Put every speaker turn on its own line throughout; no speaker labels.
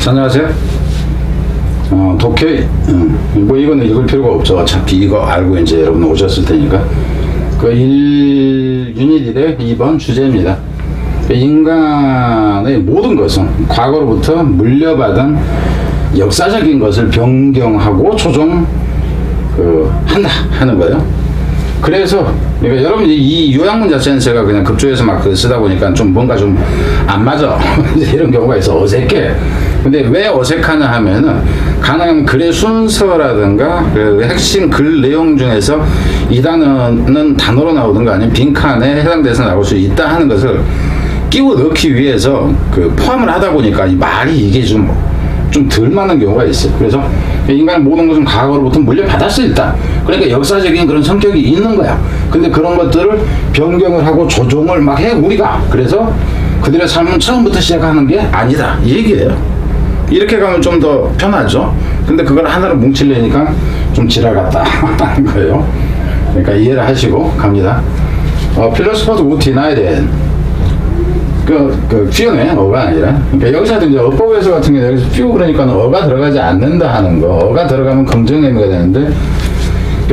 안녕하세요. 독해, 뭐 이거는 읽을 필요가 없죠. 어차피 이거 알고 이제 여러분 오셨을 테니까. 그 유닛 1의 2번 주제입니다. 인간의 모든 것은 과거로부터 물려받은 역사적인 것을 변경하고 한다 하는 거예요. 그래서 그러니까 여러분 이 요약문 자체는 제가 그냥 급조해서 막 쓰다 보니까 좀 뭔가 좀 안 맞아 이런 경우가 있어. 어색해. 근데 왜 어색하냐 하면은 가능하면 글의 순서라든가 그 핵심 글 내용 중에서 이 단어는 단어로 나오든가 아니면 빈칸에 해당돼서 나올 수 있다 하는 것을 끼워 넣기 위해서 그 포함을 하다 보니까 이 말이 이게 좀 덜 맞는 경우가 있어요. 그래서 인간의 모든 것은 과거로부터 물려받았어 일단. 그러니까 역사적인 그런 성격이 있는 거야. 근데 그런 것들을 변경을 하고 조정을 막 해 우리가. 그래서 그들의 삶은 처음부터 시작하는 게 아니다 이 얘기예요. 이렇게 가면 좀 더 편하죠. 근데 그걸 하나로 뭉치려니까 좀 지랄 같다 하는 거예요. 그러니까 이해를 하시고 갑니다. Philosophers would deny that. 퓨네 어가 아니라. 그러니까 여기서도 이제 어법에서 같은 경우에 여기서 퓨 그러니까 어가 들어가지 않는다 하는 거. 어가 들어가면 긍정 의미가 되는데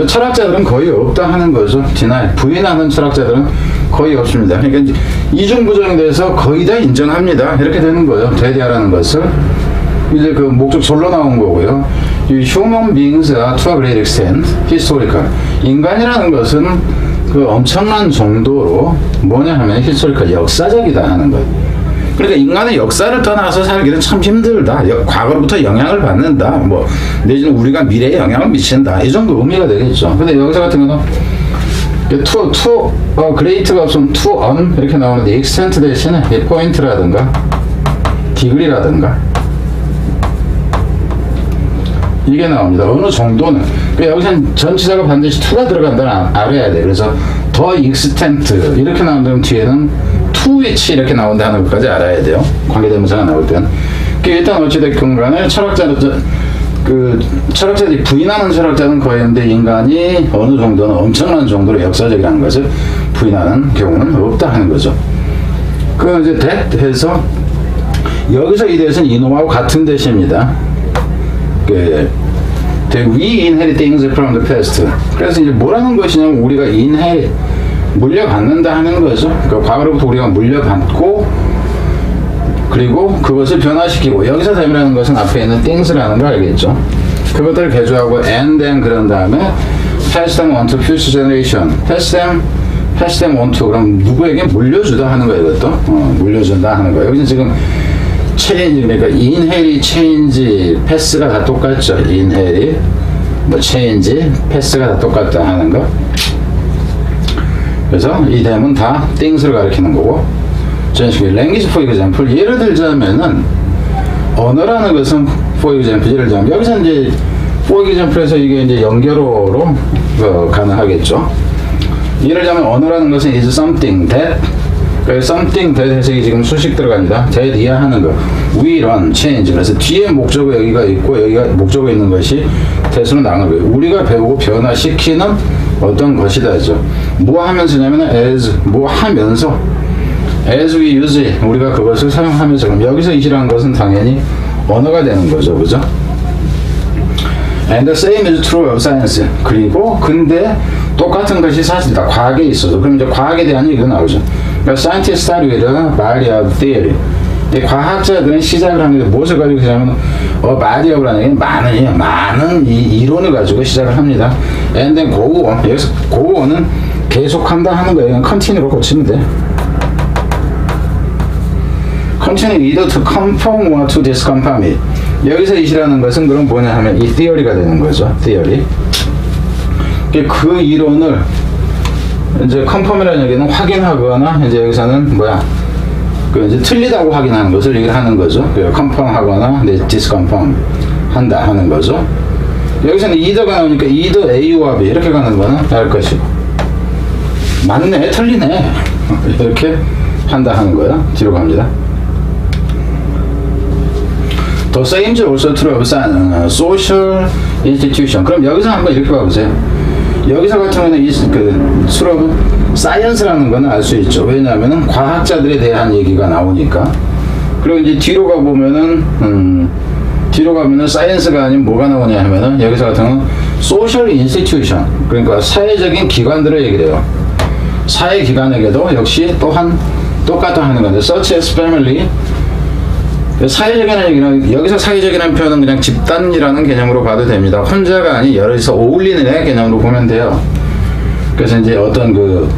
철학자들은 거의 없다 하는 거죠. deny 부인하는 철학자들은 거의 없습니다. 그러니까 이중부정에 대해서 거의 다 인정합니다. 이렇게 되는 거예요. 되리아라는 것을. 이제 그 목적 절로 나온 거고요. 이 human beings are to a great extent historical. 인간이라는 것은 그 엄청난 정도로 뭐냐 하면 historical 역사적이다 하는 거예요. 그러니까 인간의 역사를 떠나서 살기는 참 힘들다. 과거로부터 영향을 받는다. 뭐 내지는 우리가 미래에 영향을 미친다. 이 정도 의미가 되겠죠. 근데 여기서 같은 경우는 great가 없으면 to on 이렇게 나오는데 extent 대신에 point라든가 degree라든가 이게 나옵니다. 어느 정도는. 그러니까 여기서는 전치사가 반드시 to가 들어간다는 알아야 돼. 그래서 더 extent 이렇게 나온다면 뒤에는 to which 이렇게 나온다는 것까지 알아야 돼요. 관계대명사가 나올 때는. 그러니까 일단 어찌됐건 간에 철학자들이 부인하는 철학자는 거의 없는데 인간이 어느 정도는 엄청난 정도로 역사적이라는 것을 부인하는 경우는 없다 하는 거죠. 그 이제 that 해서 여기서 이 대해서는 이놈하고 같은 대시입니다. We inherit things from the past. 그래서 이제 뭐라는 것이냐면 우리가 inherit 물려받는다 하는 거죠. 그러니까 과거로부터 우리가 물려받고 그리고 그것을 변화시키고 여기서 them이라는 것은 앞에 있는 things라는 걸 알겠죠. 그것들을 개조하고 and then 그런 다음에 pass them on to future generation. pass them on to 그럼 누구에게 물려주다 하는 거예요. 이것도 물려준다 하는 거예요. 여기서 지금 change 그러니까 inherit, change, pass가 다 똑같죠. inherit, 뭐 change, pass가 다 똑같다 하는 거. 그래서 이 them은 다 things를 가리키는 거고. 저런 식으로 language for example 예를 들자면은 언어라는 것은 for example 예를 들자면 여기서 이제 for example에서 이게 이제 연결어로 가능하겠죠. 예를 들자면 언어라는 것은 is something that something that 해석이 지금 수식 들어갑니다. that 이해하는 거. we run, change. 그래서 뒤에 목적어 여기가 있고 여기가 목적어 있는 것이 that으로 나오는 거예요. 우리가 배우고 변화시키는 어떤 것이다죠. 뭐 하면서냐면 as 뭐 하면서 as we use it 우리가 그것을 사용하면서 그럼 여기서 it이라는 것은 당연히 언어가 되는 거죠. 그죠? And the same is true of science. 그리고 근데 똑같은 것이 사실이다. 과학에 있어서. 그럼 이제 과학에 대한 얘기가 나오죠. 그러니까 scientists start with a body of theory. 과학자들은 시작을 하는 게 무엇을 가지고 시작하면 body of라는 게 많은 이 이론을 가지고 시작을 합니다. And then go on. 여기서 go on은 계속한다 하는 거예요. continue로 고치면 돼. continue either to confirm or to disconfirm it. 여기서 it이라는 것은 그럼 뭐냐 하면 이 theory가 되는 거죠. theory. 그 이론을 이제 confirm이라는 얘기는 확인하거나 이제 여기서는 이제 틀리다고 확인하는 것을 얘기를 하는 거죠. confirm하거나 disconfirm 한다 하는 거죠. 여기서는 either가 나오니까 either A와 B 이렇게 가는 거는 알 것이고 맞네 틀리네 이렇게 한다 하는 거야. 뒤로 갑니다. The same is also true of social institution. 그럼 여기서 한번 이렇게 봐보세요. 여기서 같은 경우는 수업 사이언스라는 거는 알 수 있죠. 왜냐하면 과학자들에 대한 얘기가 나오니까 그리고 이제 뒤로 가보면은 사이언스가 아닌 뭐가 나오냐 하면은 여기서 같은 경우는 소셜 인스티튜션, 그러니까 사회적인 기관들을 얘기해요. 사회 기관에게도 역시 또한 똑같아 하는 건데, such as family. 사회적이라는 얘기는, 여기서 사회적이라는 표현은 그냥 집단이라는 개념으로 봐도 됩니다. 혼자가 아닌 여럿이서 어울리는 애 개념으로 보면 돼요. 그래서 이제 어떤 그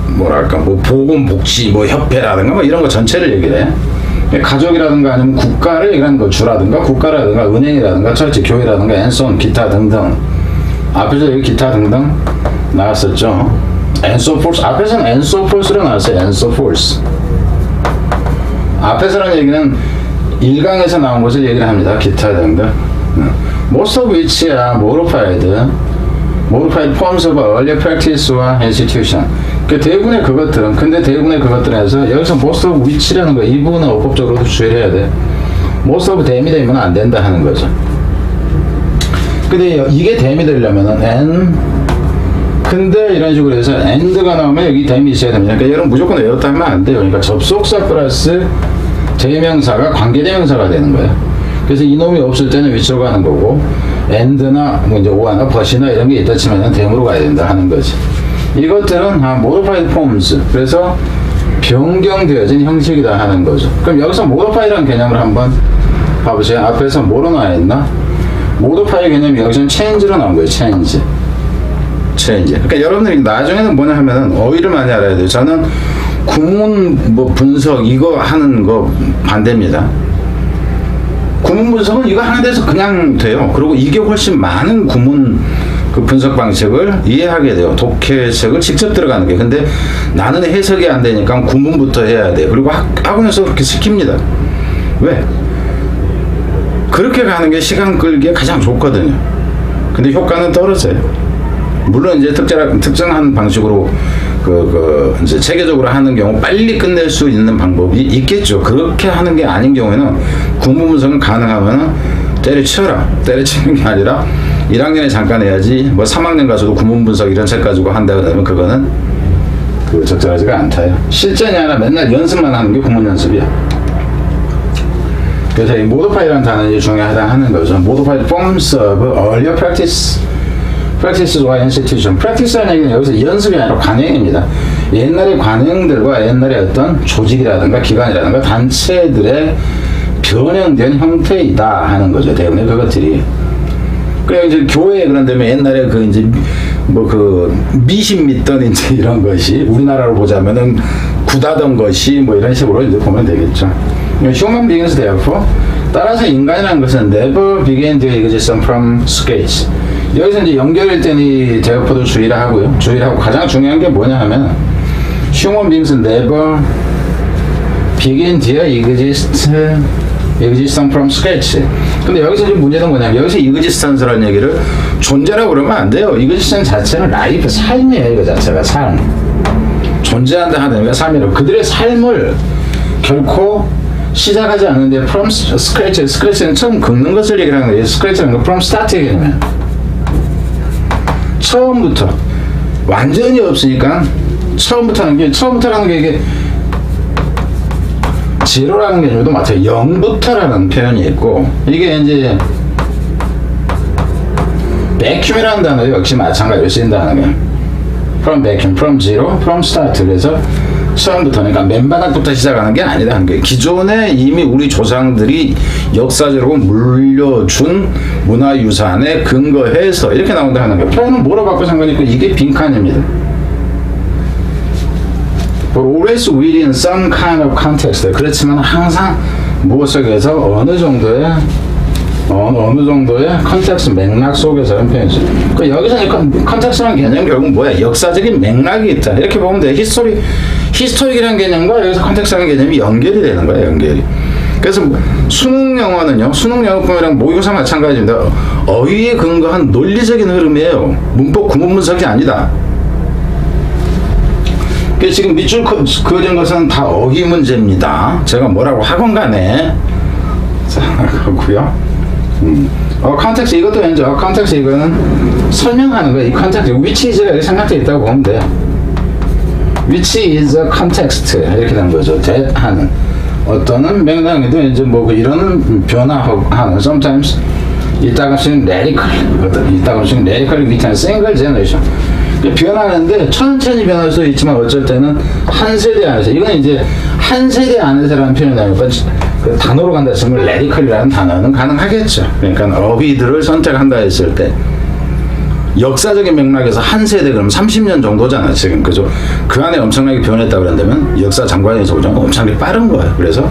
뭐랄까 뭐 보건복지 뭐 협회라든가 뭐 이런 거 전체를 얘기를 해. 가족이라든가 아니면 국가를 얘기하는 거, 주라든가 국가라든가 은행이라든가 철치 교회라든가 앤손 기타 등등. 앞에서 여기 기타 등등 나왔었죠. 앤소폴스, 앞에서는 앤소폴스로 나왔어요. 앤소폴스. 앞에서라는 얘기는 1강에서 나온 것을 얘기를 합니다. 기타 등등. Most of which are modified forms of earlier practice와 institution. 그 대부분의 그것들은, 근데 대부분의 그것들에서 여기서 most of which라는 거, 이 부분은 어법적으로도 주의를 해야 돼. most of them이 되면 안 된다 하는 거죠. 근데 이게 them이 되려면은 and, 근데 이런 식으로 해서 and가 나오면 여기 them이 있어야 됩니다. 그러니까 여러분 무조건 외웠다 하면 안 돼요. 그러니까 접속사 플러스 대명사가 관계대명사가 되는 거예요. 그래서 이놈이 없을 때는 which로 가는 거고, and나 뭐 이제 or나 but이나 이런 게 있다 치면 them으로 가야 된다 하는 거지. 이것들은 modified forms, 그래서 변경되어진 형식이다 하는 거죠. 그럼 여기서 modified라는 개념을 한번 봐보세요. 앞에서 뭐로 나와 있나? modify 개념이 여기서는 change로 나온 거예요. change. 그러니까 여러분들이 나중에는 뭐냐 하면은 어휘를 많이 알아야 돼요. 저는 구문 뭐 분석 이거 하는 거 반대입니다. 구문 분석은 이거 하는 데서 그냥 돼요. 그리고 이게 훨씬 많은 구문 그 분석 방식을 이해하게 돼요. 독해책을 직접 들어가는 게. 근데 나는 해석이 안 되니까 구문부터 해야 돼. 그리고 학원에서 그렇게 시킵니다. 왜? 그렇게 가는 게 시간 끌기에 가장 좋거든요. 근데 효과는 떨어져요. 물론 이제 특정한 방식으로 이제 체계적으로 하는 경우 빨리 끝낼 수 있는 방법이 있겠죠. 그렇게 하는 게 아닌 경우에는 구문 분석은 가능하면은 때려치워라. 때려치는 게 아니라 1학년에 잠깐 해야지, 뭐 3학년 가서도 구문 분석 이런 책 가지고 한다 그러면 그거는 적절하지가 않다요. 실전이 아니라 맨날 연습만 하는 게 구문 연습이야. 그래서 이 modified라는 단어는 중요하다 하는 거죠. modified forms of earlier practices와 institution. practice라는 얘기는 여기서 연습이 아니라 관행입니다. 옛날의 관행들과 옛날의 어떤 조직이라든가 기관이라든가 단체들의 변형된 형태이다 하는 거죠. 대부분의 그것들이. 그래 이제 교회 그런 데면 옛날에 그 이제 뭐 그 미신 믿던 이제 이런 것이 우리나라로 보자면은 구다던 것이 뭐 이런 식으로 이제 보면 되겠죠. Human beings therefore, 따라서 인간이라는 것은 never begin to exist from scratch. 여기서 이제 연결일 때는 therefore 주의를 하고요. 주의를 하고 가장 중요한 게 뭐냐 하면 human beings never begin to exist from scratch. 근데 여기서 지금 문제는 뭐냐면 여기서 existence라는 얘기를 존재라고 그러면 안 돼요. existence 자체는 라이프, 삶이에요. 이거 자체가 삶. 존재한다 하는 의미가 삶이라고. 그들의 삶을 결코 시작하지 않는데 from scratch는 처음 긁는 것을 얘기하는 거예요. scratch는 from start 얘기하면 처음부터 완전히 없으니까 처음부터라는 게 이게 제로라는 개념도 마찬가지로 0부터라는 표현이 있고, 이게 이제 vacuum이라는 단어 역시 마찬가지로 쓰인다는 거예요. from vacuum, from zero, from start. 그래서 처음부터, 그러니까 맨바닥부터 시작하는 게 아니라는 거예요. 기존에 이미 우리 조상들이 역사적으로 물려준 문화유산에 근거해서 이렇게 나온다는 거예요. 표현은 뭐로 바꿔 상관이 있고 이게 빈칸입니다. always within some kind of context. 그렇지만 항상 무엇 속에서 어느 정도의 컨텍스트 맥락 속에서는 표현이죠. 그 여기서 컨텍스트라는 개념 결국 뭐야? 역사적인 맥락이 있다. 이렇게 보면 돼. 히스토릭이라는 개념과 여기서 컨텍스트라는 개념이 연결이 되는 거야. 연결이. 그래서 수능 영어는요. 수능 영어뿐이랑 모의고사 마찬가지입니다. 어휘에 근거한 논리적인 흐름이에요. 문법 구문 분석이 아니다. 지금 밑줄 그어진 것은 다 어휘 문제입니다. 제가 뭐라고 학원 가네. 자, 그렇고요. 컨텍스트 이것도 왠지 컨텍스트 이거는 설명하는 거예요. 이 컨텍스트 which is가 이렇게 생각되어 있다고 보면 돼요. which is a context 이렇게 된 거죠. that 하는 어떤 맥락에도 이제 뭐 이런 변화하는 sometimes 이따가씩 radical we can single generation 변하는데 천천히 변할 수 있지만 어쩔 때는 한 세대 안에서 이건 이제 한 세대 안에서라는 표현이 나오니까 그 단어로 간다 했으면 radical이라는 단어는 가능하겠죠. 그러니까 어휘들을 선택한다 했을 때 역사적인 맥락에서 한 세대 그럼 30년 정도잖아 지금 그죠? 그 안에 엄청나게 변했다 그런다면 역사 장관에서 보자면 엄청나게 빠른 거예요. 그래서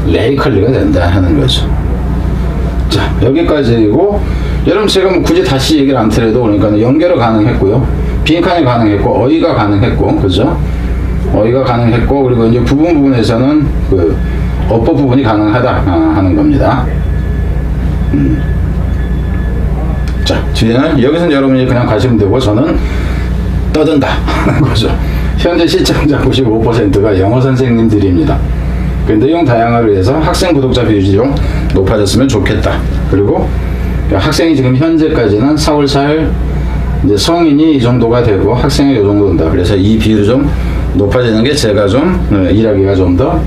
radically가 된다 하는 거죠. 자 여기까지고 여러분 제가 뭐 굳이 다시 얘기를 안 드려도 그러니까 연결은 가능했고요, 빈칸이 가능했고, 어휘가 가능했고, 그죠? 어휘가 가능했고, 그리고 이제 부분에서는 그 어법 부분이 가능하다 하는 겁니다. 자 뒤에는 여기서는 여러분이 그냥 가시면 되고 저는 떠든다 하는 거죠. 현재 시청자 95%가 영어 선생님들입니다. 그 내용 다양화를 위해서 학생 구독자 비율이 좀 높아졌으면 좋겠다. 그리고 학생이 지금 현재까지는 4월 4일 이제 성인이 이 정도가 되고 학생이 이 정도 된다. 그래서 이 비율이 좀 높아지는 게 제가 좀 일하기가 좀 더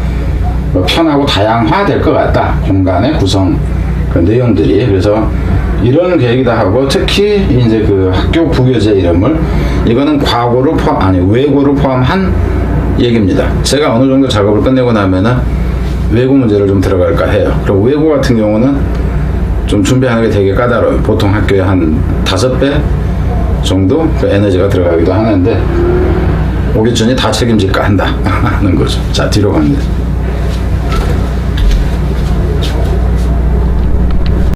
편하고 다양화될 것 같다. 공간의 구성 그 내용들이. 그래서 이런 계획이다 하고 특히 이제 그 학교 부교재 이름을 이거는 과거를 외고를 포함한 얘기입니다. 제가 어느 정도 작업을 끝내고 나면은 외고 문제를 좀 들어갈까 해요. 그리고 외고 같은 경우는 좀 준비하는 게 되게 까다로워요. 보통 학교에 한 5배 정도 그 에너지가 들어가기도 하는데 오기준이 다 책임질까 한다 하는 거죠. 자 뒤로 갑니다.